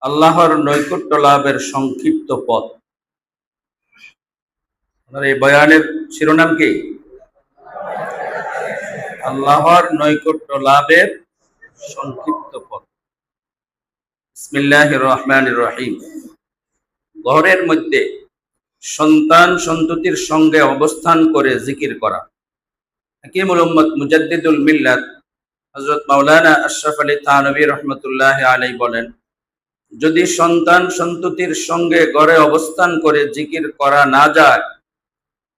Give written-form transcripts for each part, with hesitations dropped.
আল্লাহর নৈকট্য লাভের সংক্ষিপ্ত পথ। আপনার এই বয়ানের শিরোনাম কি? আল্লাহর নৈকট্য লাভের সংক্ষিপ্ত পথ। বিসমিল্লাহির রহমানির রহিম। ঘরের মধ্যে সন্তান সন্ততির সঙ্গে অবস্থান করে জিকির করা। হাকিমুল উম্মত মুজাদ্দিদুল মিল্লাত হযরত মাওলানা আশরাফ আলী থানভী রহমতুল্লাহি আলাইহি বলেন, যদি সন্তান সন্ততির সঙ্গে ঘরে অবস্থান করে জিকির করা না যায়,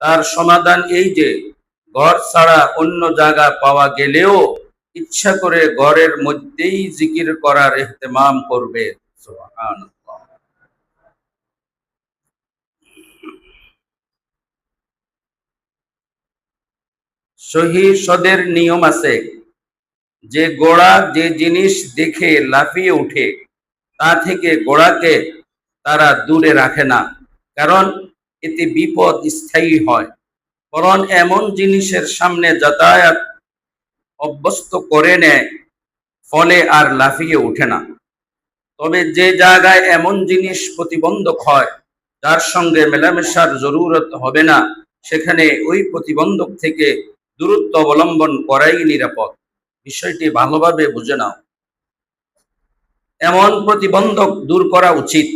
তার সমাধান এই যে ঘর ছাড়া অন্য জায়গা পাওয়া গেলেও ইচ্ছা করে ঘরের মধ্যেই জিকির করার ইহতেমাম করবে। সুবহানাল্লাহ। সহিহ সদের নিয়ম আছে যে ঘোড়া যে জিনিস দেখে লাফিয়ে উঠে তা থেকে ঘোড়াকে তারা দূরে রাখে না, কারণ এতে বিপদ স্থায়ী হয়। বরং এমন জিনিসের সামনে যাতায়াত অভ্যস্ত করে নেয়, ফলে আর লাফিয়ে ওঠে না। তবে যে জায়গায় এমন জিনিস প্রতিবন্ধক হয়, যার সঙ্গে মেলামেশার জরুরত হবে না, সেখানে ওই প্রতিবন্ধক থেকে দূরত্ব অবলম্বন করাই নিরাপদ। বিষয়টি ভালোভাবে বুঝে নাও। এমন প্রতিবন্ধক দূর করা উচিত।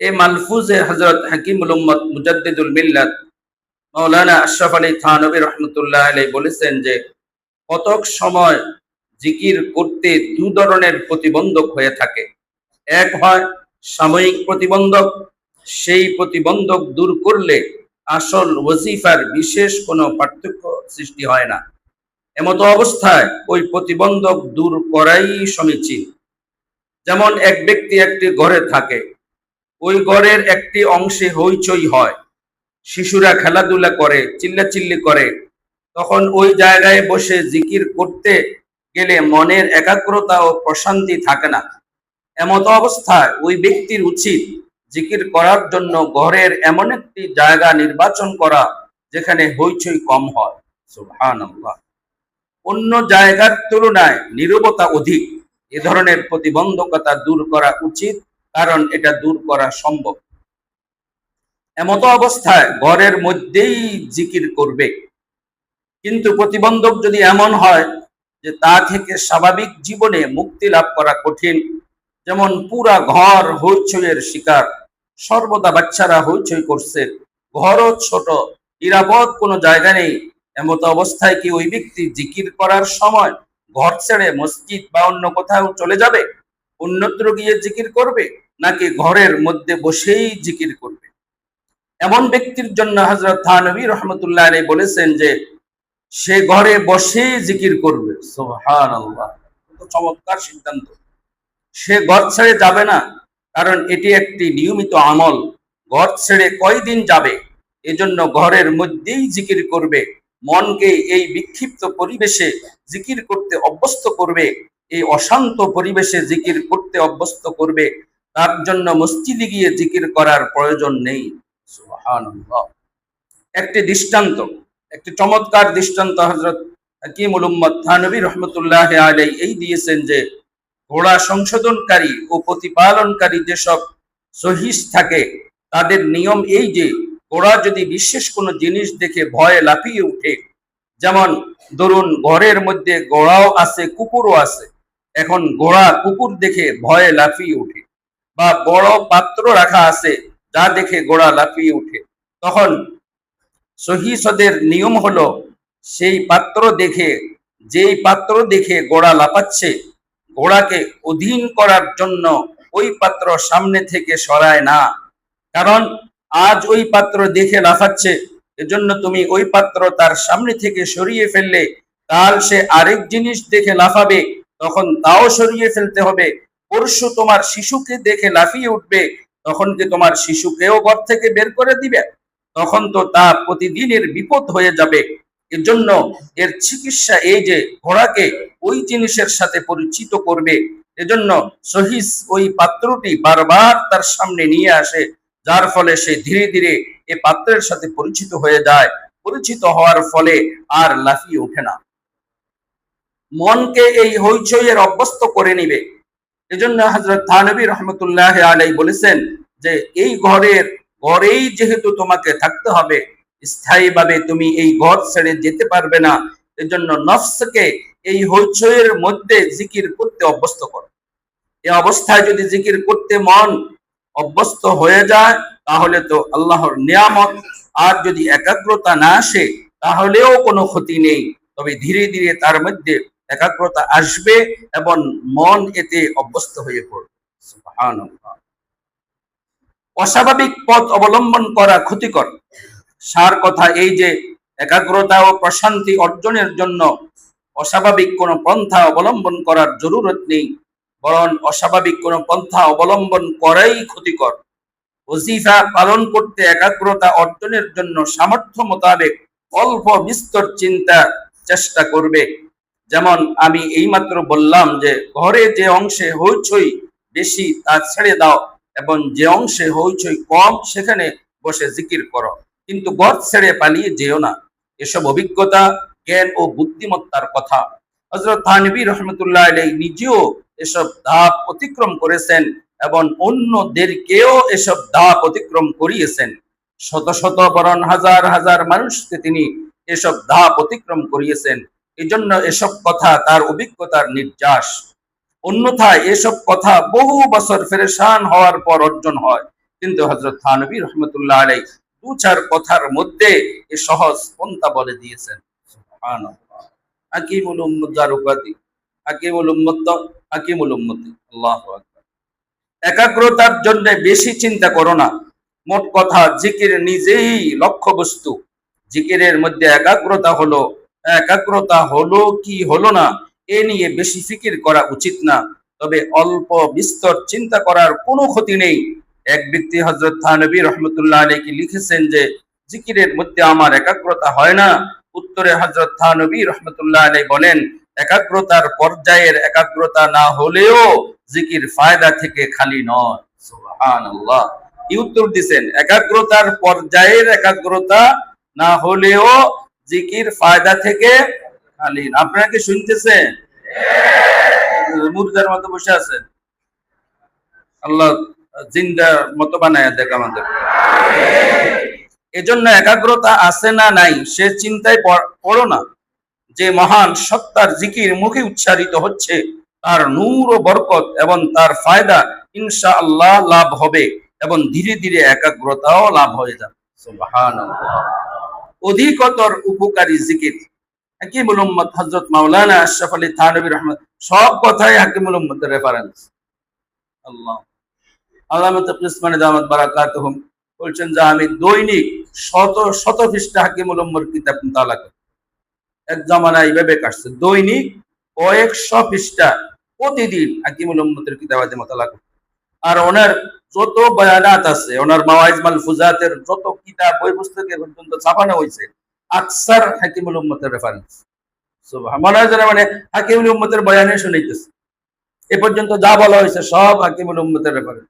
এ মালফুজে হযরত হাকিমুল উম্মত মুজাদ্দিদুল মিল্লাত মাওলানা আশরাফ আলী থানভী রহমতুল্লাহ আলাইহি বলেছেন যে কতক সময় জিকির করতে দু ধরনের প্রতিবন্ধক হয়ে থাকে। এক হয় সাময়িক প্রতিবন্ধক, সেই প্রতিবন্ধক দূর করলে আসল ওয়াজিফার বিশেষ কোনো পার্থক্য সৃষ্টি হয় না। এমতো অবস্থায় ওই প্রতিবন্ধক দূর করাই সমীচীন। যেমন এক ব্যক্তি একটি ঘরে থাকে, ওই ঘরের একটি অংশে হইচই হয়, শিশুরা খেলাধুলা করে, চিল্লাচিল্লি করে, তখন ওই জায়গায় বসে জিকির করতে গেলে মনের একাগ্রতা ও প্রশান্তি থাকে না। এমত অবস্থায় ওই ব্যক্তির উচিত জিকির করার জন্য ঘরের এমন একটি জায়গা নির্বাচন করা যেখানে হইচই কম হয়। সুবহানাল্লাহ। অন্য জায়গার তুলনায় নীরবতা অধিক। এ ধরনের প্রতিবন্ধকতা দূর করা উচিত, কারণ এটা দূর করা সম্ভব। এমত অবস্থায় ঘরের মধ্যেই জিকির করবে। কিন্তু প্রতিবন্ধক যদি এমন হয় যে তা থেকে স্বাভাবিক জীবনে মুক্তি লাভ করা কঠিন, যেমন পুরা ঘর হইচইয়ের শিকার, সর্বদা বাচ্চারা হইচই করছে, ঘরও ছোট, নিরাপদ কোনো জায়গা নেই, এমত অবস্থায় কি ওই ব্যক্তি জিকির করার সময় ঘর ছেড়ে মসজিদ বা অন্য কোথাও চলে যাবে, অন্যত্র গিয়ে জিকির করবে, নাকি ঘরের মধ্যে বসেই জিকির করবে? এমন ব্যক্তির জন্য হযরত থানভী রহমতুল্লাহ আলাইহি বলেছেন যে সে ঘরে বসেই জিকির করবে। সুবহানাল্লাহ, কত চমৎকার সিদ্ধান্ত! সে ঘর ছেড়ে যাবে না, কারণ এটি একটি নিয়মিত আমল। ঘর ছেড়ে কয়দিন যাবে, এজন্য ঘরের মধ্যেই জিকির করবে। মনকে এই বিক্ষিপ্ত পরিবেশে জিকির করতে অভ্যস্ত করবে, এই অশান্ত পরিবেশে জিকির করতে অভ্যস্ত করবে। তার জন্য মসজিদে গিয়ে জিকির করার প্রয়োজন নেই। সুবহানাল্লাহ। একটি দৃষ্টান্ত, একটি চমৎকার দৃষ্টান্ত হযরত হাকিমুল উম্মত থানভী রহমতুল্লাহি আলাইহি এই দিয়েছেন যে ঘোড়া সংশোধনকারী ও প্রতিপালনকারী যেসব সহিস থাকে, তাদের নিয়ম এই যে ঘোড়া যদি বিশেষ কোনো জিনিস দেখে ভয়ে লাফিয়ে উঠে, যেমন ধরুন ঘরের মধ্যে ঘোড়াও আছে, কুকুরও আছে, এখন ঘোড়া কুকুর দেখে ভয়ে লাফিয়ে উঠে, বা বড় পাত্র রাখা আছে যা দেখে ঘোড়া লাফিয়ে উঠে, তখন সহিসদের নিয়ম হলো সেই পাত্র দেখে, যেই পাত্র দেখে ঘোড়া লাফাচ্ছে, ঘোড়াকে অধীন করার জন্য ওই পাত্র সামনে থেকে সরায় না। কারণ আজ ওই পাত্র দেখে লাফাচ্ছে, এজন্য তুমি ওই পাত্র তার সামনে থেকে সরিয়ে ফেললে, কাল সে আরেক জিনিস দেখে লাফাবে, তখন তাও সরিয়ে ফেলতে হবে। পরশু তোমার শিশুকে দেখে লাফিয়ে উঠবে, তখন কি তোমার শিশুকেও ঘর থেকে বের করে দিবে? তখন তো তা প্রতিদিনের বিপদ হয়ে যাবে। এজন্য এর চিকিৎসা এই যে ঘোড়াকে ওই জিনিসের সাথে পরিচিত করবে। এজন্য সহিস ওই পাত্রটি বারবার তার সামনে নিয়ে আসে, যার ফলে সে ধীরে ধীরে এ পাত্রের সাথে পরিচিত হয়ে যায়। পরিচিত হওয়ার ফলে আর লাফিয়ে ওঠে না। মনকে এই হইচইয়ের অভ্যস্ত করে নিবে। এজন্য হযরত থানবী রহমতুল্লাহ আলাইহি বলেছেন যে এই ঘরেই যেহেতু তোমাকে থাকতে হবে, স্থায়ীভাবে তুমি এই ঘর ছেড়ে যেতে পারবে না, এজন্য নফসকে এই হইচইয়ের মধ্যে জিকির করতে অভ্যস্ত করো। এই অবস্থায় যদি জিকির করতে মন অভ্যস্ত হয়ে যায় তাহলে তো আল্লাহর নিয়ামত। আর যদি একাগ্রতা না আসে তাহলেও কোনো ক্ষতি নেই, তবে ধীরে ধীরে তার মধ্যে একাগ্রতা আসবে এবং মন এতে অভ্যস্ত হয়ে পড়বে। সুবহানাল্লাহ। অস্বাভাবিক পথ অবলম্বন করা ক্ষতিকর। সার কথা এই যে একাগ্রতা ও প্রশান্তি অর্জনের জন্য অস্বাভাবিক কোনো পন্থা অবলম্বন করার জরুরত নেই, বরং অস্বাভাবিক কোনো পন্থা অবলম্বন করাই ক্ষতিকর। ওজিফা পালন করতে একাগ্রতা অর্জনের জন্য সামর্থ্য মোতাবেক অল্প বিস্তর চিন্তা চেষ্টা করবে। যেমন আমি এইমাত্র বললাম যে ঘরে যে অংশে হইচই বেশি তা ছেড়ে দাও এবং যে অংশে হইচই কম সেখানে বসে জিকির করো, কিন্তু ঘর ছেড়ে পালিয়ে যেও না। এসব অভিজ্ঞতা, জ্ঞান ও বুদ্ধিমত্তার কথা। হযরত থানবী রহমতুল্লাহ আলাইহি নিজেও এসব ধাপ অতিক্রম করেছেন এবং অন্যদেরকেও এসব ধাপ অতিক্রম করিয়েছেন। শত শত বরং হাজার হাজার মানুষকে তিনি এসব ধাপ অতিক্রম করিয়েছেন। এজন্য এসব কথা তার অভিজ্ঞতার নির্যাস। অন্যথায় এসব কথা বহু বছর ফেরেশান হওয়ার পর অর্জন হয়, কিন্তু হযরত থানবী রহমতুল্লাহ আলাইহি দু চার কথার মধ্যে এ সহজ পন্থা বলে দিয়েছেন। সুবহানাল্লাহ। হাকিমুল উম্মত যার উপাধি, হাকিমুল উম্মত, হাকিমুল উম্মতি। আল্লাহু আকবার। একাগ্রতার জন্য বেশি চিন্তা করো না। মোট কথা জিকির নিজেই লক্ষ্য বস্তু। জিকিরের মধ্যে একাগ্রতা হলো কি হলো না এ নিয়ে বেশি ফিকির করা উচিত না, তবে অল্প বিস্তর চিন্তা করার কোনো ক্ষতি নেই। এক ব্যক্তি হযরত থানবী রহমতুল্লাহ আলাইহি লিখেছেন যে জিকিরের মধ্যে আমার একাগ্রতা হয় না। উত্তরে হযরত থানবী রহমতুল্লাহ আলাইহি বলেন, একাগ্রতার পর্যায়ের একাগ্রতা না হলেও জিকির ফায়দা থেকে খালি নয়। সুবহানাল্লাহ। কি উত্তর দিবেন? একাগ্রতার পর্যায়ের একাগ্রতা না হলেও জিকির ফায়দা থেকে খালি। আপনারা কি শুনতেছেন? মুর্দার মতো বসে আছেন। আল্লাহ জিন্দার মতো বানায় দেখ আমাদের। এজন্য একাগ্রতা আছে না নাই সে চিন্তায় পড়ো না। যে মহান সত্তার জিকির মুখে উচ্চারিত হচ্ছে তার নূর ও বরকত এবং তার ফায়দা ইনশাআল্লাহ লাভ হবে এবং ধীরে ধীরে একাগ্রতাও লাভ হয়ে যাবে। সুবহানাল্লাহ। অধিকতর উপকারী জিকির। হাকিমুল উম্মত হযরত মাওলানা আশরাফ আলী থানভী রহমত সব কথাই হাকিমুল উম্মতের রেফারেন্স। আল্লাহ। আল্লামা তাফসীর মানে দামাত বারাকাতুহুম বলছেন যে আমি দৈনিক শত শত পৃষ্ঠা হাকিমুল উম্মতের কিতাব মুতালা করি। এক জামানায় এইভাবে কাটছে, দৈনিক কয়েকশো পৃষ্ঠা প্রতিদিন হাকিমুল উম্মতের কিতাবাদি মুতালা করি। আর ওনার যত বয়ানাত আছে, ওনার মাওয়াইজ মালফুজাতের যত কিতাব বই পুস্তকে পর্যন্ত ছাপানো হয়েছে আকসার হাকিমুল উম্মতের রেফারেন্স। সুবহান, মনে হয় মানে হাকিমুল উম্মতের বয়ানে শুনাইতেছে। এ পর্যন্ত যা বলা হয়েছে সব হাকিমুল উম্মতের রেফারেন্স।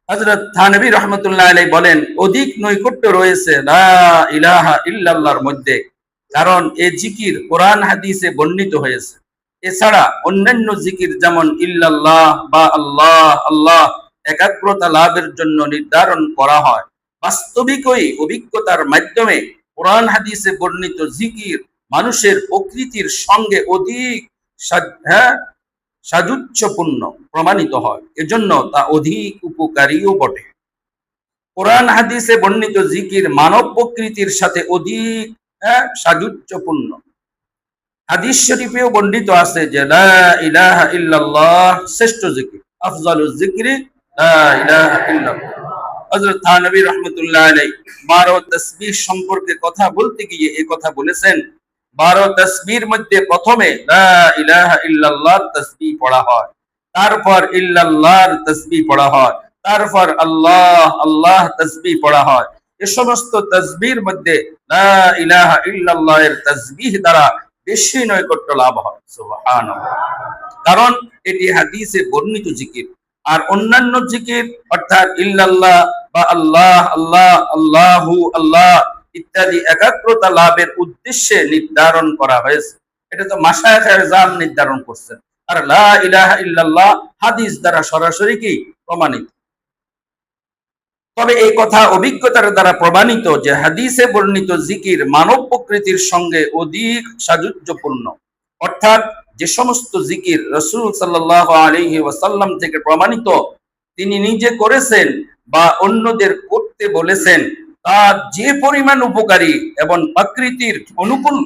হযরত থানভী রহমতুল্লাহ আলাইহি বলেন, অধিক নৈকট্য রয়েছে লা ইলাহা ইল্লাল্লাহর মধ্যে, কারণ এই জিকির কোরআন হাদিসে বর্ণিত হয়েছে। এছাড়া অন্যান্য জিকির যেমন ইল্লাল্লাহ বা আল্লাহ আল্লাহ একাগ্রতা লাভের জন্য নির্ধারণ করা হয়। বাস্তবিকই অভিজ্ঞতার মাধ্যমে কোরআন হাদিসে বর্ণিত জিকির মানুষের প্রকৃতির সঙ্গে অধিক সাযুজ্যপূর্ণ প্রমাণিত হয়, এজন্য তা অধিক উপকারীও বটে। কোরআন হাদিসে বর্ণিত জিকির মানব প্রকৃতির সাথে অধিক সাযুজ্যপূর্ণ। হাদিস শরীফেও বর্ণিত আছে যে লা ইলাহা ইল্লাল্লাহ শ্রেষ্ঠ জিকির, আফজালুজ জিকরি লা ইলাহা ইল্লাল্লাহ। হযরত থানভী রাহমাতুল্লাহ আলাইহি 12 তাসবিহ সম্পর্কে কথা বলতে গিয়ে এই কথা বলেছেন, 12 তাসবিহর মধ্যে প্রথমে লা ইলাহা ইল্লাল্লাহর তাসবিহ পড়া হয়, তারপর ইল্লাল্লাহর তাসবিহ পড়া হয়, তারপর আল্লাহ আল্লাহ তাসবিহ পড়া হয়। এই সমস্ত তাসবিহর মধ্যে লা ইলাহা ইল্লাল্লাহর তাসবিহ দ্বারা বেশি নৈকট্য লাভ হয়। সুবহানাল্লাহ। কারণ এটি হাদিসে বর্ণিত জিকির। আর অন্যান্য জিকির অর্থাৎ ইল্লাল্লাহ বা আল্লাহ আল্লাহ আল্লাহু আল্লাহ ইত্যাদি একাগ্রতা লাভের উদ্দেশ্যে নির্ধারণ করা হয়েছে। এটা তো মাশায়েখের জাম নির্ধারণ করছেন। আর লা ইলাহা ইল্লাল্লাহ হাদিস দ্বারা সরাসরি কি প্রমাণিত। তবে এই কথা অভিজ্ঞতার দ্বারা প্রমাণিত যে হাদিসে বর্ণিত জিকির মানব প্রকৃতির সঙ্গে অধিক সাযুজ্যপূর্ণ, অর্থাৎ যে সমস্ত জিকির রাসূল সাল্লাল্লাহু আলাইহি ওয়াসাল্লাম থেকে প্রমাণিত, তিনি নিজে করেছেন বা অন্যদের করতে বলেছেন, তা যে পরিমাণ উপকারী এবং প্রকৃতির অনুকূল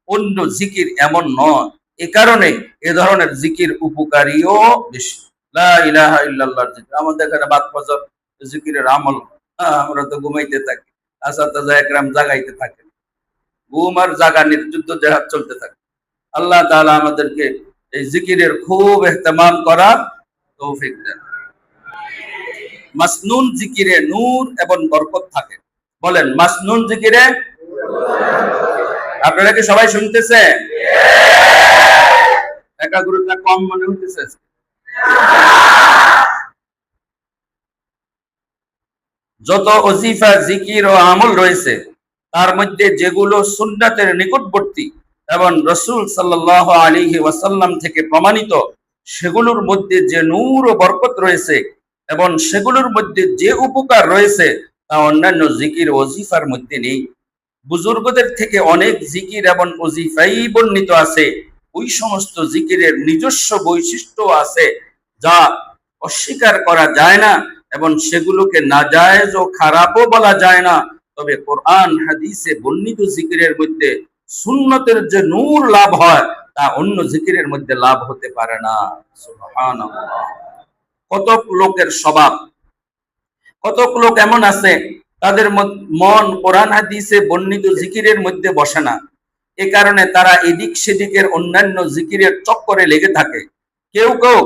অন্য জিকির এমন নয়। এ কারণে এ ধরনের জিকির উপকারীও বেশি। লা ইলাহা ইল্লাল্লাহ জিকির আমাদের এখানে বাদ ফজর জিকিরের আমল, আমরা তো ঘুমাইতে থাকি, আসাতাজা একরাম জাগাইতে থাকে, ঘুম আর জাগানির যুদ্ধ জাহাজ চলতে থাকে। আল্লাহ তাআলা আমাদেরকে এই জিকিরের খুব ইহতিমাম করার তৌফিক দেন। মাসনুন জিকিরে নূর এবং বরকত থাকে। বলেন মাসনুন জিকিরে, আপনারা কি সবাই শুনতেছেন? একাগ্রতা কম মনে হইতেছে? যত ওজিফা জিকির ও আমল রয়েছে তার মধ্যে যেগুলো সুন্নাতের নিকটবর্তী এবং রাসূল সাল্লাল্লাহু আলাইহি ওয়াসাল্লাম থেকে প্রমাণিত, সেগুলোর মধ্যে যে নূর ও বরকত রয়েছে এবং সেগুলোর মধ্যে যে উপকার রয়েছে তা অন্যান্য জিকির ওজিফার মধ্যে নেই। বুজুর্গদের থেকে অনেক জিকির এবং ওজিফাই বর্ণিত আছে। ওই সমস্ত জিকিরের নিজস্ব বৈশিষ্ট্য আছে যা অস্বীকার করা যায় না এবং সেগুলোকে নাজায়েজ ও খারাপও বলা যায় না। তবে কোরআন হাদিসে বর্ণিত জিকিরের মধ্যে সুন্নতের যে নূর লাভ হয় তা অন্য জিকিরের মধ্যে লাভ হতে পারে না। সুবহানাল্লাহ। কতক লোকের স্বভাব, কতক লোক এমন আছে তাদের মন কোরআন হাদিসে বর্ণিত জিকিরের মধ্যে বসে না। এ কারণে তারা এদিক সেদিকের অন্যান্য জিকিরের চক্করে লেগে থাকে। কেউ কেউ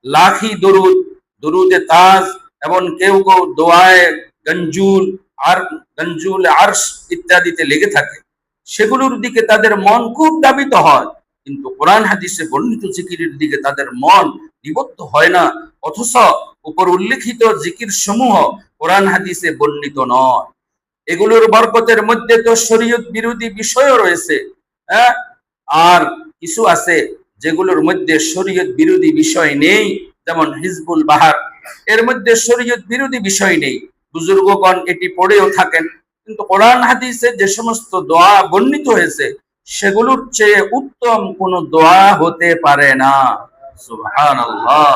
লাখি দরুদ, দরুদে তাজ এবং কেউ কেউ দোয়ায়ে গঞ্জুল আর গঞ্জুল আরশ ইত্যাদিতে লেগে থাকে। সেগুলোর দিকে তাদের মন খুব ধাবিত হয়, কিন্তু কোরআন হাদিসে বর্ণিত জিকিরের দিকে তাদের মন নিবদ্ধ হয় না। অথচ উপর উল্লেখিত জিকির সমূহ কোরআন হাদিসে বর্ণিত নয়। এগুলোর বরকতের মধ্যে তো শরীয়ত বিরোধী বিষয়ও রয়েছে, হ্যাঁ, আর কিছু আছে যেগুলোর মধ্যে শরীয়ত বিরোধী বিষয় নেই, যেমন হিজবুল বাহার, এর মধ্যে শরীয়ত বিরোধী বিষয় নেই, বুজুর্গগণ এটি পড়েও থাকেন। কিন্তু কোরআন হাদিসে যে সমস্ত দোয়া বর্ণিত হয়েছে সেগুলোর চেয়ে উত্তম কোন দোয়া হতে পারে না। সুবহানাল্লাহ।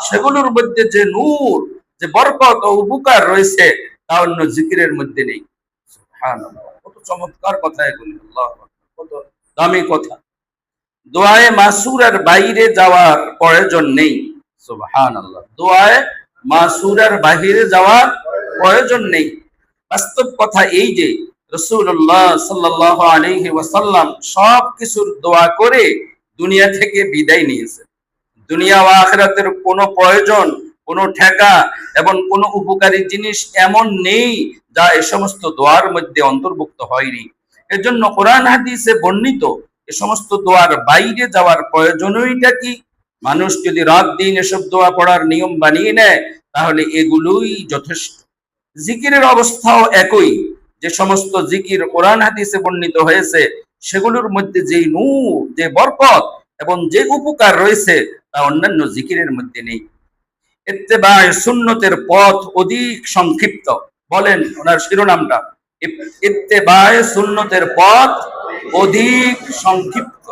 সেগুলোর মধ্যে যে নূর, যে বরকত ও উপকার রয়েছে তা অন্য জিকিরের মধ্যে নেই। সুবহানাল্লাহ। কত চমৎকার কথা এগুলি, আল্লাহু আকবার, কত দামি কথা। দোয়ায়ে মাসুরার বাইরে যাওয়ার প্রয়োজন নেই। সুবহানাল্লাহ। দোয়ায়ে মাসুরার বাইরে যাওয়ার প্রয়োজন নেই। বাস্তব কথা এই যে রাসূলুল্লাহ সাল্লাল্লাহু আলাইহি ওয়াসাল্লাম সব কিছুর দোয়া করে দুনিয়া থেকে বিদায় নিয়েছেন। দুনিয়া ও আখিরাতের কোনো প্রয়োজন, কোনো ঠেকা এবং কোনো উপকারী জিনিস এমন নেই যা এই সমস্ত দোয়ার মধ্যে অন্তর্ভুক্ত হয়নি। এজন্য কোরআন হাদিসে বর্ণিত এ সমস্ত দোয়ার বাইরে যাওয়ার প্রয়োজনইটা কি? মানুষ যদি রাত দিন এসব দোয়া পড়ার নিয়ম বানিয়ে নেয় তাহলে এগুলোই যথেষ্ট। জিকিরের অবস্থাও একই। যে সমস্ত জিকির কোরআন হাদিসে বর্ণিত হয়েছে সেগুলোর মধ্যে যে নূর, যে বরকত এবং যে উপকার রয়েছে তা অন্যান্য জিকিরের মধ্যে নেই। ইত্তেবায়ে সুন্নতের পথ অধিক সংক্ষিপ্ত। বলেন ওনার শিরোনামটা, ইত্তেবায়ে সুন্নতের পথ অধিক সংক্ষিপ্ত।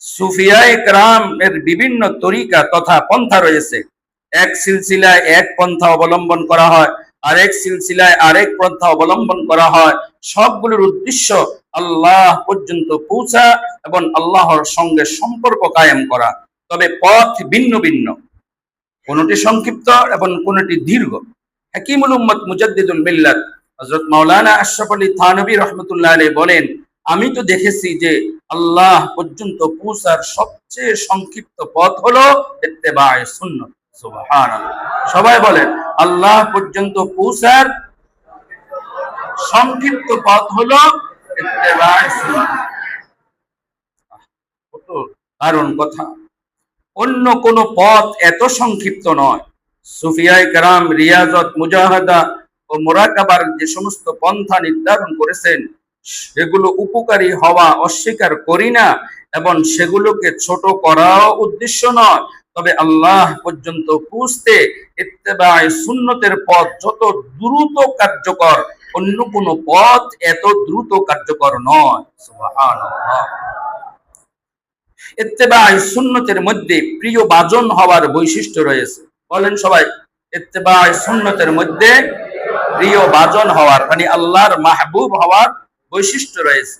সুফিয়ায়ে কেরাম এর বিভিন্ন তরিকা তথা পন্থা রয়েছে। এক সিলসিলায় এক পন্থা অবলম্বন করা হয়, আরেক সিলসিলায় আরেক পন্থা অবলম্বন করা হয়। সবগুলোর উদ্দেশ্য আল্লাহ পর্যন্ত পৌঁছা এবং আল্লাহর সঙ্গে সম্পর্ক কায়েম করা। তবে পথ ভিন্ন ভিন্ন, কোনটি সংক্ষিপ্ত এবং কোনটি দীর্ঘ। হাকিমুল উম্মত মুজাদ্দিদুল মিল্লাত হযরত মাওলানা আশরাফ আলী থানভী রাহমাতুল্লাহ আলাইহি বলেন, আমি তো দেখেছি যে আল্লাহ পর্যন্ত পৌঁছার সবচেয়ে সংক্ষিপ্ত পথ হলো ইত্তেবায়ে সুন্নাত। সুবহানাল্লাহ। সবাই বলেন, আল্লাহ পর্যন্ত পৌঁছার সংক্ষিপ্ত পথ হলো ইত্তেবায়ে সুন্নাত। কত দারুণ কথা। অন্য কোন পথ এত সংক্ষিপ্ত নয়। সুফিয়ায়ে কেরাম রিয়াজত, মুজাহাদা ও মুরাকাবার যে সমস্ত পন্থা নির্ধারণ করেছেন সেগুলো উপকারী হওয়া অস্বীকার করি না, এবং সেগুলোকে ছোট করাও উদ্দেশ্য নয়। তবে আল্লাহ পর্যন্ত পৌঁছতে ইত্তেবায়ে সুন্নতের পথ যত দ্রুত কার্যকর, অন্য কোনো পথ এত দ্রুত কার্যকর নয়। সুবহানাল্লাহ। ইত্তেবায়ে সুন্নতের মধ্যে প্রিয় ভাজন হওয়ার বৈশিষ্ট্য রয়েছে। বলেন সবাই, ইত্তেবায়ে সুন্নতের মধ্যে প্রিয় ভাজন হওয়ার মানে আল্লাহর মাহবুব হওয়ার বৈশিষ্ট্য রয়েছে।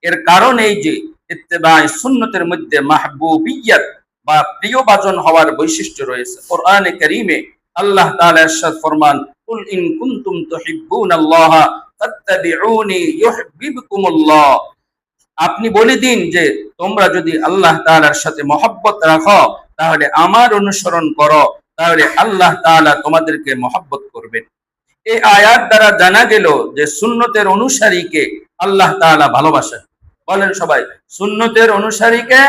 এর কারণ এই যে ইত্তেবায়ে সুন্নতের মধ্যে মাহবুবিয়ত বা প্রিয় ভাজন হওয়ার বৈশিষ্ট্য রয়েছে। কোরআনে কারীমে আল্লাহ তাআলা ইরশাদ ফরমান, কুল ইন কুনতুম তুহিব্বুনাল্লাহা ফাত্তাবিউনি ইউহিব্বুকুমুল্লাহ। আপনি বলে দিন যে তোমরা যদি আল্লাহ তাআলার সাথে মহব্বত রাখো তাহলে আমার অনুসরণ করো, তাহলে আল্লাহ তাআলা তোমাদেরকে মহব্বত করবেন। এই আয়াত দ্বারা জানা গেল যে সুন্নতের অনুসারীকে আল্লাহ তাআলা ভালোবাসেন। বলেন সবাই, সুন্নতের অনুসারীকে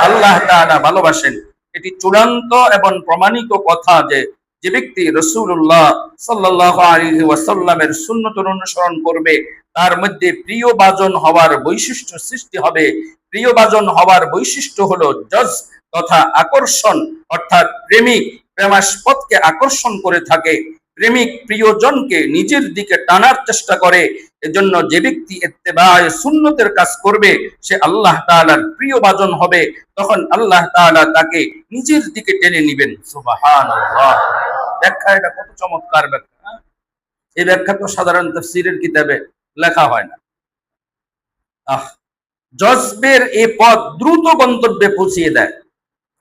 আল্লাহ তাআলা ভালোবাসেন। এটি চূড়ান্ত এবং প্রমাণিত কথা যে যে ব্যক্তি রাসূলুল্লাহ সাল্লাল্লাহু আলাইহি ওয়াসাল্লামের সুন্নতের অনুসরণ করবে তার মধ্যে প্রিয় ভাজন হওয়ার বৈশিষ্ট্য সৃষ্টি হবে। প্রিয় ভাজন হওয়ার বৈশিষ্ট্য হলো জজ তথা আকর্ষণ, অর্থাৎ প্রেমিক প্রেমাস্পদকে আকর্ষণ করে থাকে, প্রেমিক প্রিয়জনকে নিজের দিকে টানার চেষ্টা করে। এজন্য যে ব্যক্তি ইত্তেবায়ে সুন্নতের কাজ করবে সে আল্লাহ তাআলার প্রিয় ভাজন হবে, তখন আল্লাহ তাআলা তাকে নিজের দিকে টেনে নেবেন। সুবহানাল্লাহ। ব্যাখ্যা, এটা কত চমৎকার ব্যাখ্যা। এই ব্যাখ্যা তো সাধারণ তাফসীরের কিতাবে লেখা হয় না। জজবের এই পথ দ্রুত গন্তব্যে পৌঁছিয়ে দেয়।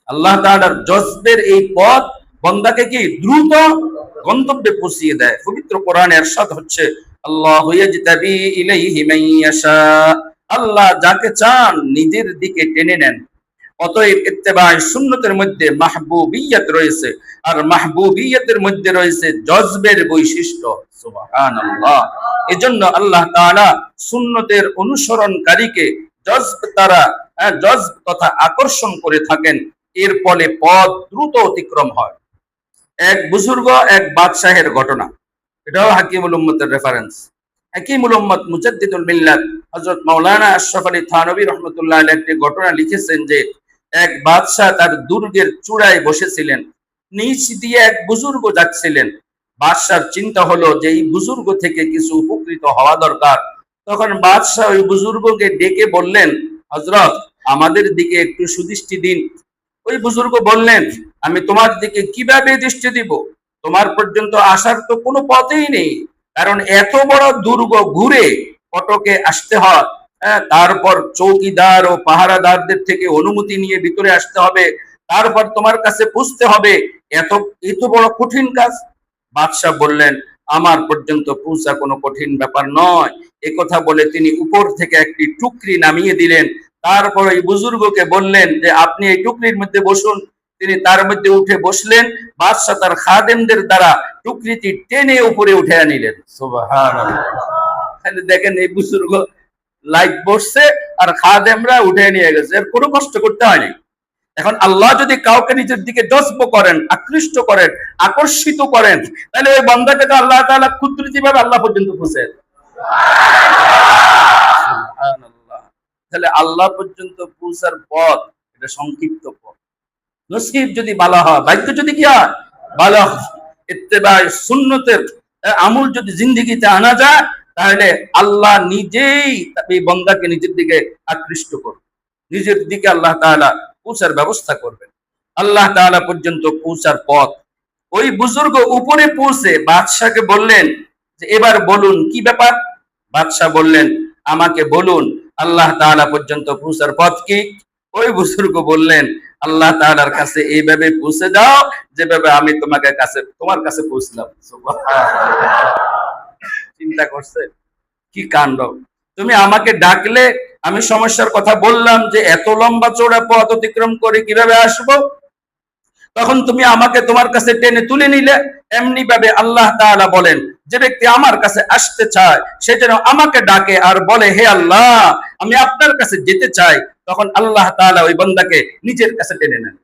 আল্লাহ তাআলার জজবের এই পথ বান্দাকে কি দ্রুত গন্তব্যে পৌঁছিয়ে দেয়। পবিত্র কোরআনে ইরশাদ হচ্ছে, আল্লাহু ইয়াজতাবি ইলাইহি মান ইয়াশা, আল্লাহ যাকে চান নিজের দিকে টেনে নেন। অতএব ইত্তেবায়ে সুন্নতের মধ্যে মাহবুবিয়ত রয়েছে, আর মাহবুবিয়তের মধ্যে রয়েছে জজবের বৈশিষ্ট্য। সুবহানাল্লাহ। এজন্য আল্লাহ তাআলা সুন্নতের অনুসরণকারীকে জজব দ্বারা জজব তথা আকর্ষণ করে থাকেন। এর ফলে পথ দ্রুত অতিক্রম হয়। এক বুজুর্গ এক বাদশাহের ঘটনা, এটাও হাকিমুল উম্মতের রেফারেন্স। হাকিমুল উম্মত মুজাদ্দিদুল মিল্লাত হযরত মাওলানা আশরাফ আলী থানভী রাহমাতুল্লাহ আলাইহি একটি ঘটনা লিখেছেন যে এক বাদশা তার দুর্গের চূড়ায় বসেছিলেন, নিচ দিয়ে এক বুজুর্গ যাচ্ছিলেন। বাদশার চিন্তা হলো যে এই বুজুর্গ থেকে কিছু উপকৃত হওয়া দরকার। তখন বাদশা ওই বুজুর্গকে ডেকে বললেন, হযরত আমাদের দিকে একটু সুদৃষ্টি দিন। ওই বুজুর্গ বললেন, আমি তোমার দিকে কিভাবে দৃষ্টি দিব? তোমার পর্যন্ত আসার তো কোনো পথেই নেই, কারণ এত বড় দুর্গ ঘুরে ফটকে আসতে হয়, তারপর চৌকিদার ও পাহারাদারদের থেকে অনুমতি নিয়ে ভিতরে আসতে হবে, তারপর তোমার কাছে পুষতে হবে, এত এত বড় কঠিন কাজ। বাদশাহ বললেন, আমার পর্যন্ত পৌঁছা কোনো কঠিন ব্যাপার নয়। একথা বলে তিনি উপর থেকে একটি টুকরি নামিয়ে দিলেন। তারপর এই বুজুর্গকে বললেন যে আপনি এই টুকরির মধ্যে বসুন। তিনি তার মধ্যে উঠে বসলেন। বাদশাহ তার খাদেমদের দ্বারা টুকরিটি টেনে উপরে উঠে আনিলেন। সুবহানাল্লাহ। দেখেন, এই বুজুর্গ লাইট বসছে আর খাদেমরা উঠে নিয়ে গেছে, এর কোনো কষ্ট করতে হয়নি। এখন আল্লাহ যদি কাউকে নিজের দিকে জজব করেন, আকৃষ্ট করেন, আকর্ষিত করেন, তাহলে ওই বান্দাকে তো আল্লাহ তাআলা কুদরতিভাবে আল্লাহ পর্যন্ত পৌঁছে। সুবহানাল্লাহ। তাহলে আল্লাহ পর্যন্ত পৌঁছার পথ এটা সংক্ষিপ্ত পথ। নসিব যদি ভালো হয়, ভাগ্য যদি কি হয় ভালো হয়, ইত্তেবায়ে সুন্নতের আমল যদি জিন্দেগিতে আনা যায়, তাহলে আল্লাহ নিজেই এই বান্দাকে নিজের দিকে আকৃষ্ট করবে, নিজের দিকে আল্লাহ তাআলা পৌঁছার ব্যবস্থা করবেন। আল্লাহ তাআলা পর্যন্ত পৌঁছার পথ। ওই বুজুর্গ উপরে পৌঁছে বাদশাকে বললেন যে এবার বলুন কি ব্যাপার। বাদশাহ বললেন, আমাকে বলুন আল্লাহ তাআলা পর্যন্ত পৌঁছার পথ কি। ওই বুজুর্গ বললেন, আল্লাহ তাআলার কাছে এইভাবে পৌঁছে যাও যেভাবে আমি তোমার কাছে পৌঁছলাম। চিন্তা করছে কি কাণ্ড। তুমি আমাকে ডাকলে, আমি সমস্যার কথা বললাম যে এত লম্বা চওড়া পথ অতিক্রম করে কিভাবে আসবো, তখন তুমি আমাকে তোমার কাছে টেনে তুলে নিলে। এমনি ভাবে আল্লাহ তাআলা বলেন, যে ব্যক্তি আমার কাছে আসতে চায় সে যেন আমাকে ডাকে আর বলে, হে আল্লাহ আমি আপনার কাছে যেতে চাই, তখন আল্লাহ তাআলা ওই বান্দাকে নিজের কাছে টেনে নেন।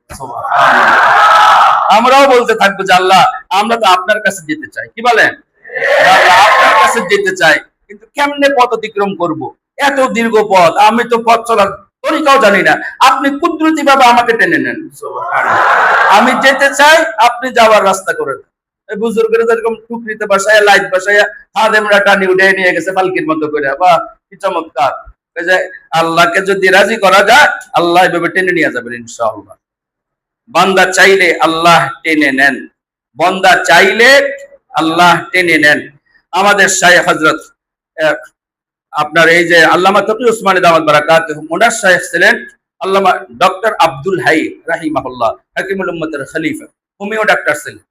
আমরাও বলতে থাকবো যে আল্লাহ আমরা তো আপনার কাছে যেতে চাই, কি বলেন, আল্লাহ আপনার কাছে যেতে চাই, কিন্তু কেমনে পথ অতিক্রম করব? এত দীর্ঘ পথ, আমি তো পথ চলার তরিকাও জানি না, আপনি কুদরতি ভাবে আমাকে টেনে নেন। আমি যেতে চাই, আপনি যাওয়ার রাস্তা করে দেন। এই বুজুর্গের যেরকম টুকরিতে বসায়, লাইট বসাইয়া খাদেমরা টানি উঠে নিয়ে গেছে পালকির মতো করে। বা কি চমৎকার! যে আল্লাহকে যদি রাজি করা যায়, আল্লাহ এভাবে টেনে নিয়ে যাবেন ইনশাআল্লাহ। বান্দা চাইলে আল্লাহ টেনে নেন, বান্দা চাইলে আল্লাহ টেনে নেন। আমাদের শাইখ হযরত আপনার এই যে আল্লামা তকি উসমানী দামাত বারাকাতুহু, ওনার শাইখ ছিলেন আল্লামা ডক্টর আব্দুল হাই রাহিমাহুল্লাহ, হাকিমুল উম্মতের খলিফা, হোমিও ডাক্তার ছিলেন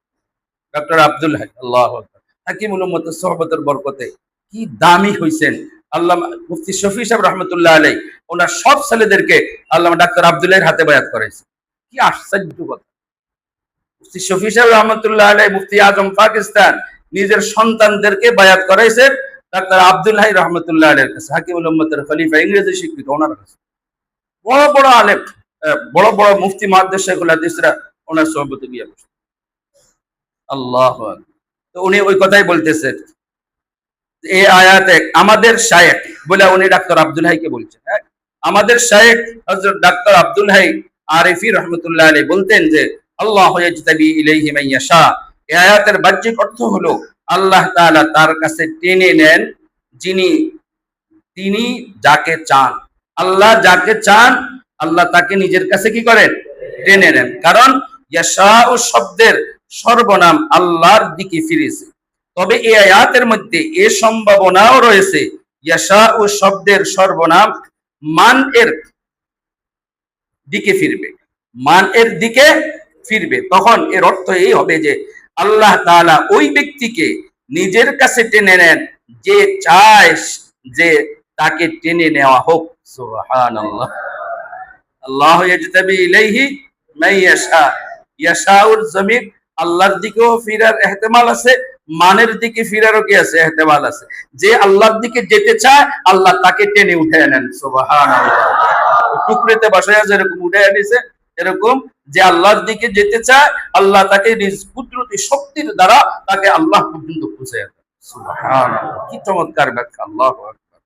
ডক্টর আব্দুল হাই। আল্লাহু আকবার। হাকিমুল উম্মতের সোহবতের বরকতে কি দামি হইছেন। আল্লামা মুফতি শফি সাহেব রহমতুল্লাহ আলাইহি ওনার সব ছেলেদেরকে আল্লামা ডাক্তার আব্দুল্লাহর হাতে বায়াত করাইছে। কি আশ্চর্য কথা! মুফতি শফি সাহেব রহমতুল্লাহ আলাইহি, মুফতি আজম পাকিস্তান, নিজের সন্তানদেরকে বায়াত করাইছেন ডাক্তার আব্দুল হাই রহমতুল্লাহ আলাইহির কাছে, হাকিমুল উম্মতের খলিফা, ইংরেজি শিক্ষিত ওনার কাছে। বড় বড় আলেম, বড় বড় মুফতি মুহাদ্দিস শাইখুল হাদিসরা ওনার সোহবতে গিয়ে বসে। আল্লাহু আকবার। তো উনি ওই কথাই বলতেছেন, এই আয়াতে আমাদের শায়েখ বলে উনি ডাক্তার আব্দুল হাইকে বলছেন। আমাদের শায়েখ হযরত ডাক্তার আব্দুল হাই আরিফি রহমতুল্লাহ আলাইহি বলতেন যে আল্লাহু ইয়াজতাবি ইলাইহি মান ইয়াশা। এই আয়াতের বাহ্যিক অর্থ হলো আল্লাহ তাআলা তার কাছে টেনে নেন তিনি যাকে চান। আল্লাহ যাকে চান, আল্লাহ তাকে নিজের কাছে কি করেন? টেনে নেন। কারণ ইয়াশাউ শব্দের সর্বনাম আল্লাহর দিকে ফিরেছে। তবে এই আয়াতের মধ্যে এ সম্ভাবনাও রয়েছে ইয়াশাউ শব্দের সর্বনাম মান এর দিকে ফিরবে, মান এর দিকে ফিরবে। তখন এর অর্থ এই হবে যে আল্লাহ তাআলা ওই ব্যক্তিকে নিজের কাছে টেনে নেন যে চায় যে তাকে টেনে নেওয়া হোক। সুবহানাল্লাহ। আল্লাহু ইয়াজতাবি ইলাইহি মান ইয়াশা। ইয়াশাউর জমির আল্লাহর দিকেও ফিরার ইহতিমাল আছে, মানের দিকে ফিরারও কি আছে? ইহতিমাল আছে। যে আল্লাহর দিকে যেতে চায়, আল্লাহ তাকে টেনে উঠে নেন। সুবহানাল্লাহ। টুকরিতে বসায়া যেরকম উঠে এনেছে, এরকম যে আল্লাহর দিকে যেতে চায়, আল্লাহ তাকে নিজ কুদরতি শক্তির দ্বারা তাকে আল্লাহ পর্যন্ত পৌঁছে দেন। সুবহানাল্লাহ। কি চমৎকার ব্যাখ্যা! আল্লাহু আকবার।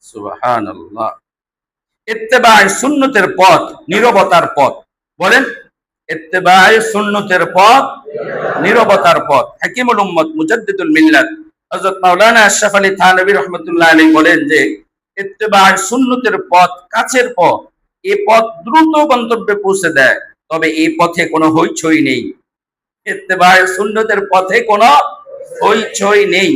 সুবহানাল্লাহ। ইত্তেবায়ে সুন্নতের পথ, নীরবতার পথ। বলেন, ইত্তেবায়ে সুন্নতের পথ, নীরবতার পথ। হাকিমুল উম্মত মুজাদ্দিদুল মিল্লাত হযরত মাওলানা আশরাফ আলী থানভী রাহমাতুল্লাহ আলাইহি বলেন যে ইত্তেবায়ে সুন্নতের পথ কাছের পথ, এই পথ দ্রুত গন্তব্যে পৌঁছে দেয়, তবে এই পথে কোনো হইচই নেই। ইত্তেবায়ে সুন্নতের পথে কোনো হইচই নেই,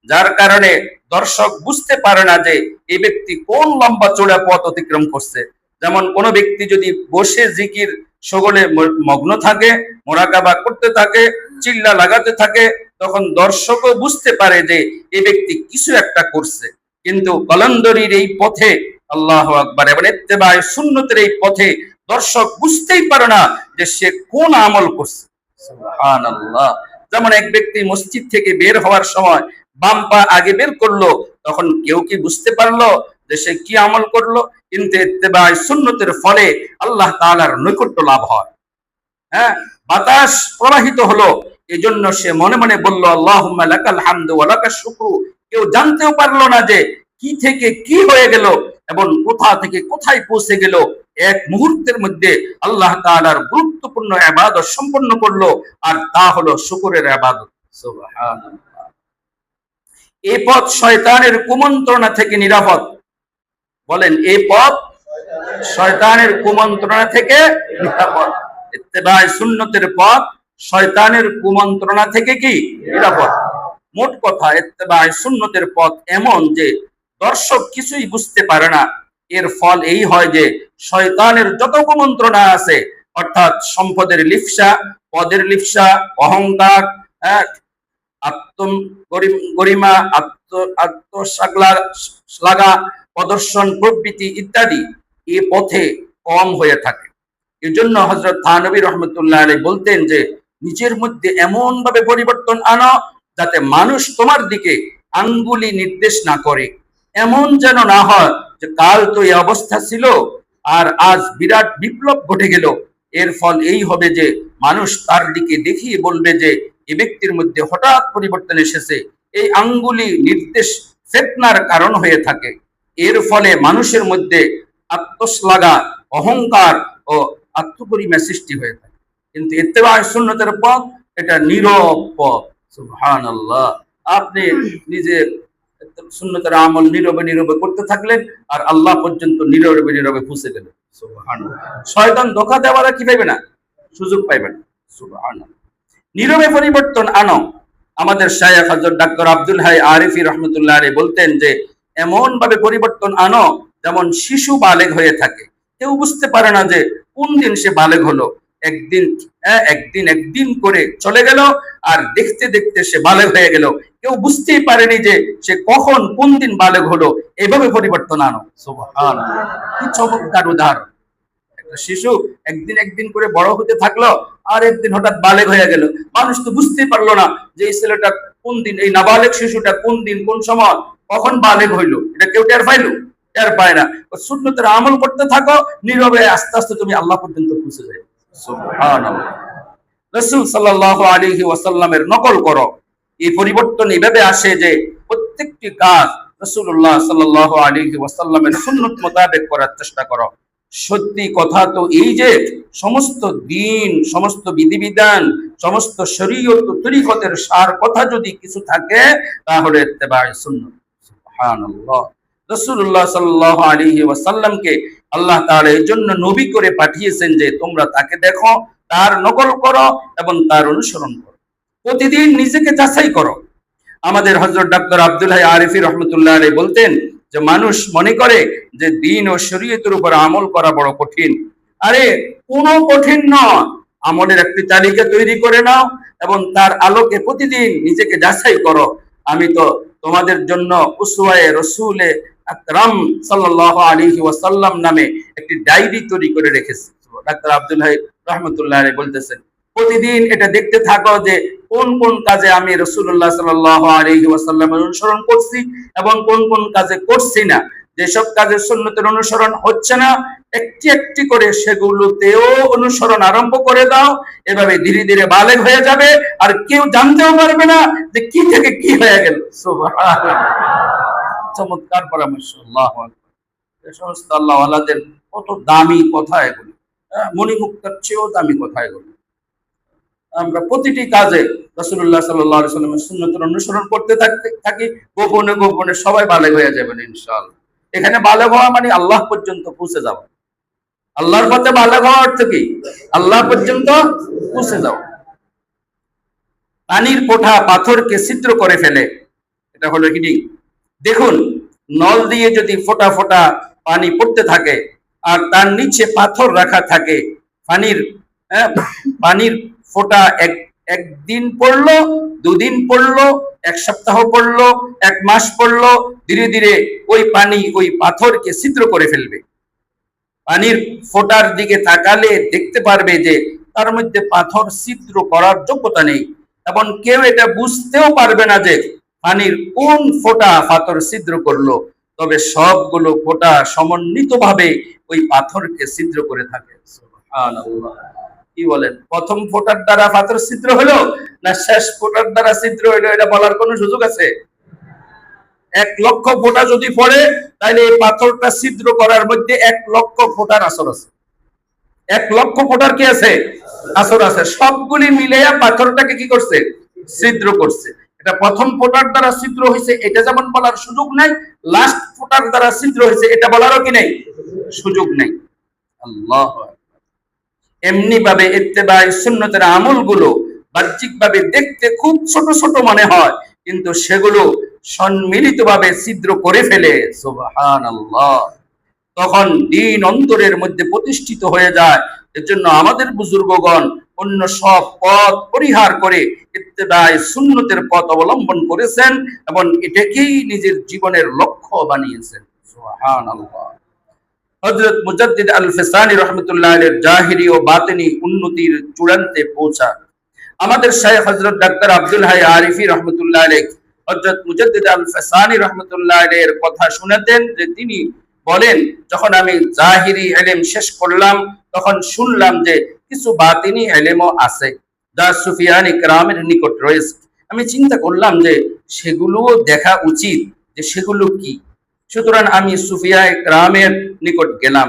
যার কারণে দর্শক বুঝতে পারে না যে এই ব্যক্তি কোন লম্বা চওড়া পথ অতিক্রম করছে। যেমন কোন ব্যক্তি যদি বসে জিকির শগলে মগ্ন থাকে, মোরাকাবা করতে থাকে, চিল্লা লাগাতে থাকে, তখন দর্শকও বুঝতে পারে যে এই ব্যক্তি কিছু একটা করছে। কিন্তু কলন্দরির এই পথে, আল্লাহু আকবার, এবং ইত্তেবায়ে সুন্নতের এই পথে দর্শক বুঝতেই পারে না যে সে কোন আমল করছে। সুবহানাল্লাহ। যেমন এক ব্যক্তি মসজিদ থেকে বের হওয়ার সময় বাম পা আগে বের করলো, তখন কেউ কি বুঝতে পারলো যে সে কি আমল করলো? কিন্তু ইত্তেবায়ে সুন্নতের ফলে আল্লাহ তাআলার নৈকট্য লাভ হয়। হ্যাঁ, বাতাস প্রবাহিত হলো, এজন্য সে মনে মনে বলল আল্লাহুম্মা লাকাল হামদু ওয়া লাকাশ শুকরু। কেউ জানতেও পারলো না যে কি থেকে কি হয়ে গেল এবং কোথা থেকে কোথায় পৌঁছে গেল। এক মুহূর্তের মধ্যে আল্লাহ তাআলার গুরুত্বপূর্ণ ইবাদত সম্পন্ন করলো, আর তা হলো শুকরের ইবাদত। সুবহানাল্লাহ। এই পথ শয়তানের কুমন্ত্রণা থেকে নিরাপদ। বলেন, এই পথ শয়তানের কুমন্ত্রণা থেকে নিরাপদ। ইত্তেবায়ে সুন্নতের পথ শয়তানের কুমন্ত্রণা থেকে কি নিরাপদ। মোট কথা, ইত্তেবায়ে সুন্নতের পথ এমন যে দর্শক কিছুই বুঝতে পারে না। এর ফল এই হয় যে শয়তানের যত কুমন্ত্রণা আছে, অর্থাৎ সম্পদের লিপ্সা, পদের লিপ্সা, অহংকার, গরিমা, আত্মশ্লাঘা প্রদর্শন প্রভৃতি ইত্যাদি এ পথে কম হয়ে থাকে। এজন্য হযরত থানভী রাহমাতুল্লাহ আলাইহি বলতেন যে নিজের মধ্যে এমন ভাবে পরিবর্তন আনো যাতে মানুষ তোমার দিকে আঙ্গুলি নির্দেশ না করে। এমন যেন না হয় যে কাল তো এই অবস্থা ছিল আর আজ বিরাট বিপ্লব ঘটে গেল। এর ফল এই হবে যে মানুষ তার দিকে দেখিয়ে বলবে যে এই ব্যক্তির মধ্যে হঠাৎ পরিবর্তন এসেছে, এই আঙ্গুলি নির্দেশ ফিতনার কারণ হয়ে থাকে। এর ফলে মানুষের মধ্যে আত্মশ্লাঘা, অহংকার ও আত্মপরিমা সৃষ্টি হয়ে থাকে। কিন্তু ইত্তেবা সুন্নতের পথ এটা নীরব পথ। সুবহানাল্লাহ। আপনি নিজে সুন্নতের আমল নীরবে নীরবে করতে থাকলেন, আর আল্লাহ পর্যন্ত নীরবে নীরবে পৌঁছে গেলেন। সুবহানাল্লাহ। শয়তান ধোঁকা দেওয়ারা কি পাইবে না? সুযোগ পাইবে না। সুবহানাল্লাহ। নীরবে পরিবর্তন আনো। আমাদের শায়েখ হযরত ডক্টর আব্দুল হাই আরিফি রহমতুল্লাহ আলাইহি বলতেন যে এমন ভাবে পরিবর্তন আনো যেমন শিশু বালেগ হয়ে থাকে। কেউ বুঝতে পারে না যে কোন দিন সে বালেগ হলো। একদিন করে চলে গেল, আর দেখতে দেখতে সে বালেগ হয়ে গেল। কেউ বুঝতেই পারেনি যে সে কখন কোন দিন বালেগ হলো। এভাবে পরিবর্তন আনো। সুবহানাল্লাহ। কি চমৎকার উদাহরণ। একটা শিশু একদিন করে বড় হতে থাকলো, আর একদিন হঠাৎ বালেগ হয়ে গেল। মানুষ তো বুঝতেই পারলো না যে এই ছেলেটা কোন দিন, এই নাবালেগ শিশুটা কোন দিন কোন সময় কখন বালেগ হইলো। এটা কেউ টের পাইলো? টের পায় না। সুন্নতের আমল করতে থাকো নীরবে, আস্তে আস্তে তুমি আল্লাহ পর্যন্ত পৌঁছে যাবে। সুবহানাল্লাহ। রাসূল সাল্লাল্লাহু আলাইহি ওয়াসাল্লামের নকল করো। এই পরিবর্তন এইভাবে আসে যে প্রত্যেকটি কাজ রাসূলুল্লাহ সাল্লাল্লাহু আলাইহি ওয়াসাল্লামের সুন্নত মোতাবেক করার চেষ্টা করো। সত্যি কথা তো এই যে সমস্ত দিন, সমস্ত বিধিবিধান, সমস্ত শরীয়ত তরিকতের সার কথা যদি কিছু থাকে তাহলে ইত্তেবায়ে সুন্নাত। সুবহানাল্লাহ। রাসূলুল্লাহ সাল্লাল্লাহু আলাইহি ওয়াসাল্লামকে আল্লাহ তাআলা এর জন্য নবী করে পাঠিয়েছেন যে তোমরা তাকে দেখো, তার নকল করো এবং তার অনুসরণ করো। প্রতিদিন নিজেকে যাচাই করো। আমাদের হযরত ডক্টর আব্দুল হাই আরিফি রহমতুল্লাহ আলাইহি বলতেন যে মানুষ মনে করে যে দ্বীন ও শরীয়তের উপর আমল করা বড় কঠিন। আরে কোনো কঠিন নয়। আমলের একটি তালিকা তৈরি করে নাও এবং তার আলোকে প্রতিদিন নিজেকে যাচাই করো। আমি তো তোমাদের জন্য উসওয়ায়ে রাসূলে আকরাম সাল্লাল্লাহু আলাইহি ওয়াসাল্লাম নামে একটি ডায়েরি তৈরি করে রেখেছি। ডক্টর আব্দুল হাই রহমতুল্লাহ আলাইহি বলতেছেন প্রতিদিন এটা দেখতে থাকো যে কোন কোন কাজে আমি রাসূলুল্লাহ সাল্লাল্লাহু আলাইহি ওয়াসাল্লামের অনুসরণ করছি এবং কোন কোন কাজে করছি না। যেসব কাজে সুন্নতের অনুসরণ হচ্ছে না, একটি একটি করে সেগুলোতেও অনুসরণ আরম্ভ করে দাও। এভাবে ধীরে ধীরে বালেগ হয়ে যাবে, আর কেউ জানতেও পারবে না যে কি থেকে কি হয়ে গেল। সুবহানাল্লাহ। চমৎকার পরামর্শ। আল্লাহু আকবার। এই সমস্ত আল্লাহওয়ালাদের কত দামি কথা এগুলো। মণিমুক্তার চেয়েও দামি কথা এগুলো। আমরা প্রতিটি কাজে রাসূলুল্লাহ সাল্লাল্লাহু আলাইহি ওয়াসাল্লামের সুন্নতের অনুসরণ করতে থাকি। গোপনে গোপনে সবাই বালেগ হয়ে যাবেন ইনশাআল্লাহ। এখানে বালেগ হওয়া মানে আল্লাহ পর্যন্ত পৌঁছে যাওয়া। আল্লাহর পথে বালেগ হওয়ার অর্থ কি? আল্লাহ পর্যন্ত পৌঁছে যাওয়া। পানির ফোঁটা পাথরকে ছিদ্র করে ফেলে, এটা হলো হিডিং। দেখুন, নল দিয়ে যদি ফোঁটা ফোঁটা পানি পড়তে থাকে আর তার নিচে পাথর রাখা থাকে, পানির ফোঁটা একদিন পড়লো, দুদিন পড়লো, এক সপ্তাহ পড়লো, এক মাস পড়লো, ধীরে ধীরে ওই পানি ওই পাথরকে ছিদ্র করে ফেলবে। পানির ফোঁটার দিকে তাকালে দেখতে পারবে যে তার মধ্যে পাথর ছিদ্র করার যোগ্যতা নেই, এবং কেউ এটা বুঝতেও পারবে না যে পানির কোন ফোঁটা পাথর ছিদ্র করলো। তবে সবগুলো ফোঁটা সমন্বিতভাবে ওই পাথরকে ছিদ্র করে থাকে। সুবহানাল্লাহ। কি বলেন? প্রথম ফোঁটার দ্বারা পাথর ছিদ্র হলো না শেষ ফোঁটার দ্বারা ছিদ্র হলো, এটা বলার কোনো সুযোগ আছে? 1,00,000 ফোঁটা যদি পড়ে তাহলে এই পাথরটা ছিদ্র করার মধ্যে 1,00,000 ফোঁটার আসর আছে। 1,00,000 ফোঁটার কি আছে? আসর আছে। সবগুলি মিলাইয়া পাথরটাকে কি করছে? ছিদ্র করছে। এটা প্রথম ফোঁটার দ্বারা ছিদ্র হয়েছে এটা যেমন বলার সুযোগ নাই, লাস্ট ফোঁটার দ্বারা ছিদ্র হয়েছে এটা বলারও কি নেই? সুযোগ নেই। আল্লাহু আকবার। এমনি ভাবে ইত্তেবায়ে সুন্নতের আমলগুলো বাহ্যিকভাবে দেখতে খুব ছোট ছোট মনে হয়, কিন্তু সেগুলো সম্মিলিতভাবে ছিদ্র করে ফেলে। সুবহানাল্লাহ। তখন দ্বীন অন্তরের মধ্যে প্রতিষ্ঠিত হয়ে যায়। এর জন্য আমাদের বুজুর্গগণ অন্য সব পথ পরিহার করে ইত্তেবায়ে সুন্নতের পথ অবলম্বন করেছেন এবং এটাকেই নিজের জীবনের লক্ষ্য বানিয়েছেন। সুবহানাল্লাহ। হযরত মুজাদ্দিদ আল-ফিসানি রাহমাতুল্লাহ আলাইহির জাহিরি ও বাতিনি উন্নতির চূড়ান্তে পৌঁছা আমাদের শাইখ হযরত ডক্টর আব্দুল হাই আরিফি রাহমাতুল্লাহ আলাইহি হযরত মুজাদ্দিদ আল-ফিসানি রাহমাতুল্লাহ আলাইহির কথা শুনতেন যে তিনি বলেন, যখন আমি জাহিরি ইলম শেষ করলাম তখন শুনলাম যে কিছু বাতিনি ইলমও আছে। যা সুফিয়ান ইকরামের নিকট রয়েছে। আমি চিন্তা করলাম যে সেগুলোও দেখা উচিত, যে সেগুলো কি। সুতরাং আমি সুফিয়া ইকরামের নিকট গেলাম।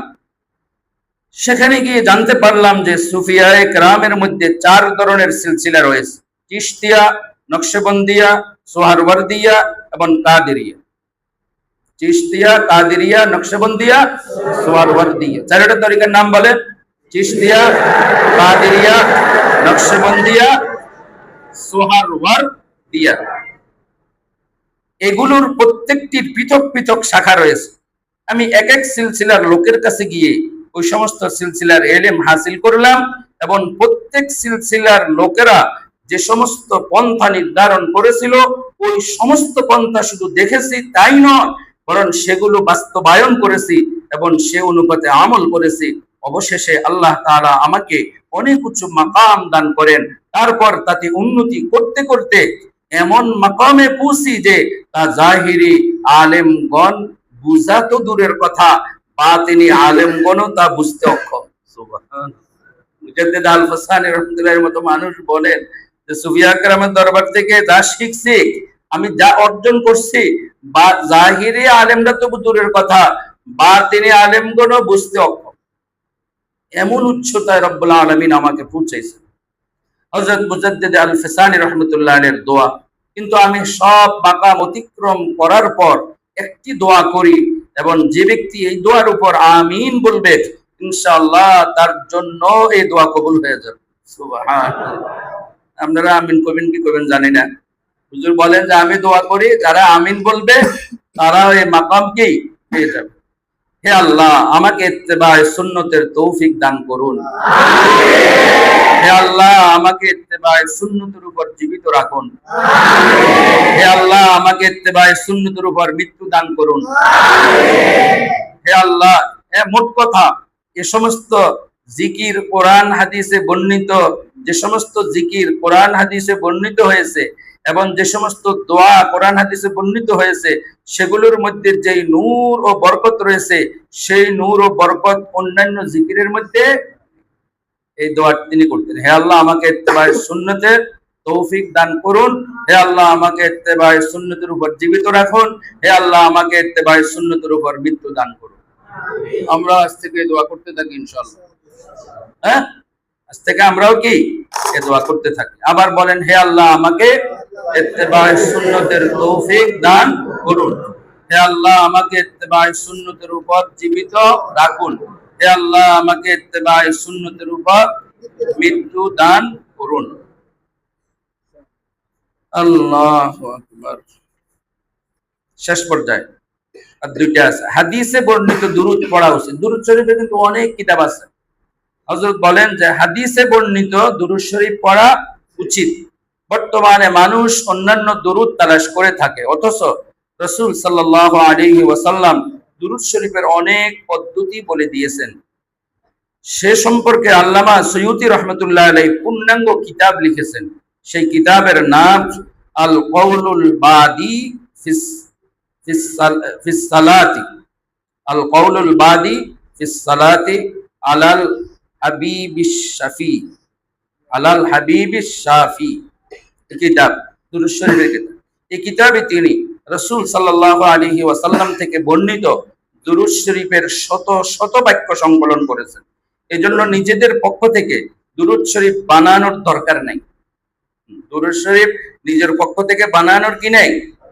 সেখানে গিয়ে জানতে পারলাম যে সুফিয়া ইকরামের মধ্যে 4 ধরনের সিলসিলা রয়েছে: চিশতিয়া, নকশবন্দিয়া, সোহরাওয়ার্দিয়া এবং কাদেরিয়া। চিশতিয়া, কাদেরিয়া, নকশবন্দিয়া, সোহরাওয়ার্দিয়া। 4টা তরিকার নাম বলে: চিশতিয়া, কাদেরিয়া, নকশবন্দিয়া, সোহরাওয়ার্দিয়া। এগুলোর প্রত্যেকটির পৃথক পৃথক শাখা রয়েছে। আমি এক এক সিলসিলার লোকের কাছে গিয়ে ওই সমস্ত সিলসিলার ইলম হাসিল করলাম, এবং প্রত্যেক সিলসিলার লোকেরা যে সমস্ত পন্থা নির্ধারণ করেছিল ওই সমস্ত পন্থা শুধু দেখেছি তাই নয়, বরং সেগুলো বাস্তবায়ন করেছি এবং সে অনুপাতে আমল করেছি। অবশেষে আল্লাহ তাআলা আমাকে অনেক উঁচু মাকাম দান করেন। তারপর তাতে উন্নতি করতে করতে এমন মাকামে পৌঁছি যে তা জাহিরি আলেমগণ বুঝা তো দূরের কথা, বাতিনি আলেমগণও তা বুঝতে অক্ষম। সুবহানাল্লাহ। মুজাদ্দিদ আল হাসানী রাহমাতুল্লাহির মতো মানুষ বলেন যে সুফিয়া কেরামের দরবার থেকে যা শিখছি, আমি যা অর্জন করছি, বা জাহিরি আলেমরা তো দূরের কথা, বাতিনি আলেমগণও বুঝতে অক্ষম। এমন উচ্চতায় রব্বুল আলামিন আমাকে পৌঁছাইছে। হযরত মুজাদ্দিদ আল হাসানী রাহমাতুল্লাহ আলাইহির দোয়া। কিন্তু আমি সব মাকাম অতিক্রম করার পর একটি দোয়া করি, এবং যে ব্যক্তি এই দোয়ার উপর আমিন বলবে ইনশাআল্লাহ তার জন্য এই দোয়া কবুল হয়ে যাবে। সুবহানাল্লাহ। আপনারা আমিন কবেন কি কবেন জানি না। হুজুর বলেন যে আমি দোয়া করি, যারা আমিন বলবে তারা এই মাকাম কি পেয়ে যাবে। হে আল্লাহ, আমাকে ইত্তেবায়ে সুন্নতের তৌফিক দান করুন। হে আল্লাহ, আমাকে ইত্তেবায়ে সুন্নতের উপর জীবিত রাখুন। হে আল্লাহ, আমাকে ইত্তেবায়ে সুন্নতের উপর মৃত্যু দান করুন। হে আল্লাহ, মোট কথা এ সমস্ত জিকির কোরআন হাদিসে বর্ণিত, যে সমস্ত জিকির কোরআন হাদিসে বর্ণিত হয়েছে এবং যে সমস্ত দোয়া কোরআন হাদিসে বর্ণিত হয়েছে, সেগুলোর মধ্যে যেই নূর ও বরকত রয়েছে, সেই নূর ও বরকত অন্যান্য জিকিরের মধ্যে এই দোয়া তিনি করতেন। হে আল্লাহ, আমাকে ইত্তেবায়ে সুন্নতের তৌফিক দান করুন। হে আল্লাহ, আমাকে ইত্তেবায়ে সুন্নতের উপর জীবিত রাখুন। হে আল্লাহ, আমাকে ইত্তেবায়ে সুন্নতের উপর মৃত্যু দান করুন। আমরা আজ থেকে দোয়া করতে থাকি ইনশাআল্লাহ। হ্যাঁ, আজ থেকে আমরাও কি এই দোয়া করতে থাকি। আবার বলেন, হে আল্লাহ, আমাকে ইত্তেবায়ে সুন্নতের তৌফিক দান করুন। হে আল্লাহ, আমাকে ইত্তেবায়ে সুন্নতের উপর জীবিত রাখুন। হে আল্লাহ, আমাকে ইত্তেবায়ে সুন্নতের উপর মৃত্যু দান করুন। আল্লাহু আকবার। শেষ পর্যায়ে আর 2টা আছে। হাদিসে বর্ণিত দুরূদ পড়া উচিত। দুরূদ শরীফে কিন্তু অনেক কিতাব আছে। হযরত বলেন যে হাদিসে বর্ণিত দুরূদ শরীফ পড়া উচিত। বর্তমানে মানুষ অন্যান্য দুরূদ তালাশ করে থাকে, অথচ রাসূল সাল্লাল্লাহু আলাইহি ওয়াসাল্লাম দুরূদ শরীফের অনেক পদ্ধতি বলে দিয়েছেন। সে সম্পর্কে আল্লামা সৈয়ুতি রাহমাতুল্লাহ আলাইহি পূর্ণাঙ্গ কিতাব লিখেছেন। সেই কিতাবের নাম আল কওলুল বাদি ফিস সালাতি। আল কওলুল বাদি ফিস সালাতি আলাল হাবিবিশ শাফি। আলাল হাবিবিশ শাফি কিতাব, দুরূদ শরীফের কিতাব। এই কিতাবে তিনি রাসূল সাল্লাল্লাহু আলাইহি ওয়াসাল্লাম থেকে বর্ণিত দুরূদ শরীফের শত শত বাক্য সংকলন করেছেন। এজন্য নিজেদের পক্ষ থেকে দুরূদ শরীফ বানানোর দরকার নাই। দুরূদ শরীফ নিজের পক্ষ থেকে বানানোর কি নাই,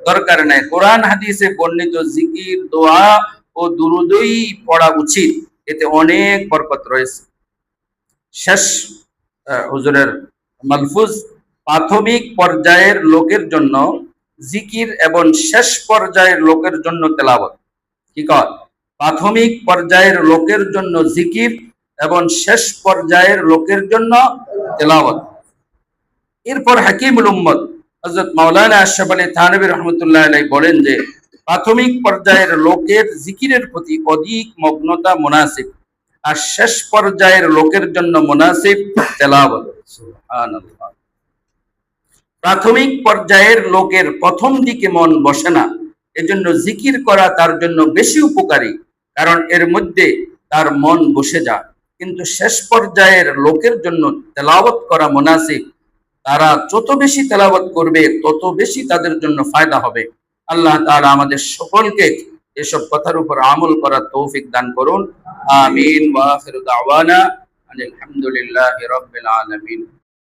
দরকার নাই। কোরআন হাদিসে বর্ণিত জিকির, দোয়া ও দুরূদই পড়া উচিত। এতে অনেক বরকত রয়েছে। শেষ হুজুরের মালফুজ: প্রাথমিক পর্যায়ের লোকের জন্য জিকির এবং শেষ পর্যায়ের লোকের জন্য তেলাওয়াত। কি কয়? প্রাথমিক পর্যায়ের লোকের জন্য জিকির এবং শেষ পর্যায়ের লোকের জন্য তেলাওয়াত। এরপর হাকিমুল উম্মত হযরত মাওলানা আশরাফ আলী থানভী রাহমাতুল্লাহ আলাইহি বলেন যে প্রাথমিক পর্যায়ের লোকের জিকিরের প্রতি অধিক মগ্নতা মুনাসিব, আর শেষ পর্যায়ের লোকের জন্য মুনাসিব তেলাওয়াত। সুবহানাল্লাহ। প্রাথমিক পর্যায়ের লোকের প্রথম দিকে মন বসে না, এজন্য জিকির করা তার জন্য বেশি উপকারী, কারণ এর মধ্যে তার মন বসে যায়। কিন্তু শেষ পর্যায়ের লোকের জন্য তেলাওয়াত করা মুনাসিব, তারা যত বেশি তেলাওয়াত করবে তত বেশি তাদের জন্য ফায়দা হবে। আল্লাহ তাআলা আমাদের সকলকে এসব কথার উপর আমল করার তৌফিক দান করুন। আমিন। ওয়া আখিরু দাওয়ানা আলহামদুলিল্লাহি রাব্বিল আলামিন।